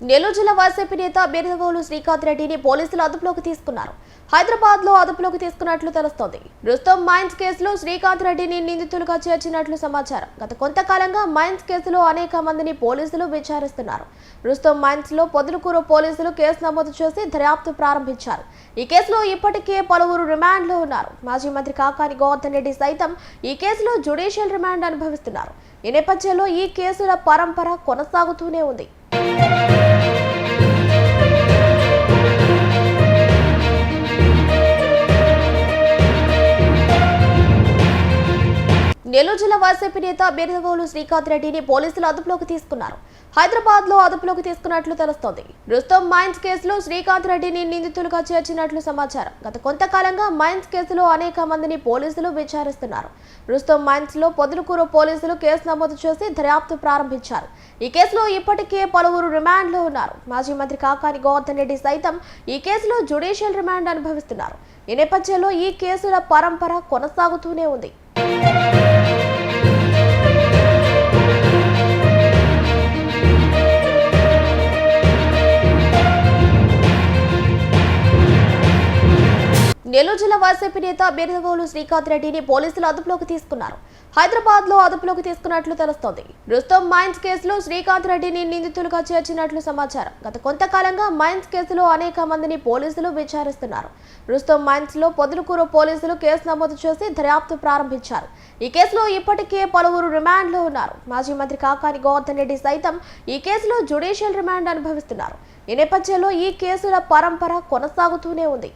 నెల్లూరు జిల్లా వైసీపీ నేత బీరదవోలు శ్రీకాంత్ రెడ్డిని పోలీసులు అదుపులోకి తీసుకున్నారు. హైదరాబాద్ లో అదుపులోకి తీసుకున్నట్లు తెలుస్తోంది. రుస్తమ్ మైన్స్ కేసులో శ్రీకాంత్ రెడ్డిని నిందితులుగా చేర్చినట్లు సమాచారం. గత కొంతకాలంగా మైన్స్ కేసులో అనేక మందిని పోలీసులు విచారిస్తున్నారు. రుస్తమ్ మైన్స్ లో పొదలకూరు పోలీసులు కేసు నమోదు చేసి దర్యాప్తు ప్రారంభించారు. ఈ కేసులో ఇప్పటికే పలువురు రిమాండ్ లో ఉన్నారు. మాజీ మంత్రి కాకాని గోవర్ధన్ రెడ్డి సైతం ఈ కేసులో జ్యుడిషియల్ రిమాండ్ అనుభవిస్తున్నారు. ఈ నేపథ్యంలో ఈ కేసుల పరంపర కొనసాగుతూనే ఉంది. నెల్లూరు జిల్లా వైసీపీ నేత బీరదవోలు శ్రీకాంత్ రెడ్డిని పోలీసులు అదుపులోకి తీసుకున్నారు. హైదరాబాద్ లో అదుపులోకి తీసుకున్నట్లు తెలుస్తోంది. రుస్తమ్ మైన్స్ కేసులో శ్రీకాంత్ రెడ్డిని నిందితులుగా చేర్చినట్లు సమాచారం. గత కొంతకాలంగా మైన్స్ కేసులో అనేక మందిని పోలీసులు విచారిస్తున్నారు. రుస్తమ్ మైన్స్ లో పొదలకూరు పోలీసులు కేసు నమోదు చేసి దర్యాప్తు ప్రారంభించారు. ఈ కేసులో ఇప్పటికే పలువురు రిమాండ్ లో ఉన్నారు. మాజీ మంత్రి కాకాని గోవర్ధన్ రెడ్డి సైతం ఈ కేసులో జ్యుడిషియల్ రిమాండ్ అనుభవిస్తున్నారు. ఈ నేపథ్యంలో ఈ కేసుల పరంపర కొనసాగుతూనే ఉంది. నెల్లూరు జిల్లా వైసీపీ నేత బీరదవోలు శ్రీకాంత్ రెడ్డిని పోలీసులు అదుపులోకి తీసుకున్నారు. హైదరాబాద్ లో అదుపులోకి తీసుకున్నట్లు తెలుస్తోంది. రుస్తమ్ మైన్స్ కేసులో శ్రీకాంత్ రెడ్డిని నిందితులుగా చేర్చినట్లు సమాచారం. గత కొంతకాలంగా మైన్స్ కేసులో అనేక మందిని పోలీసులు విచారిస్తున్నారు. రుస్తమ్ మైన్స్ లో పొదలకూరు పోలీసులు కేసు నమోదు చేసి దర్యాప్తు ప్రారంభించారు. ఈ కేసులో ఇప్పటికే పలువురు రిమాండ్ లో ఉన్నారు. మాజీ మంత్రి కాకాని గోవర్ధన్ రెడ్డి సైతం ఈ కేసులో జ్యుడిషియల్ రిమాండ్ అనుభవిస్తున్నారు. ఈ నేపథ్యంలో ఈ కేసుల పరంపర కొనసాగుతూనే ఉంది.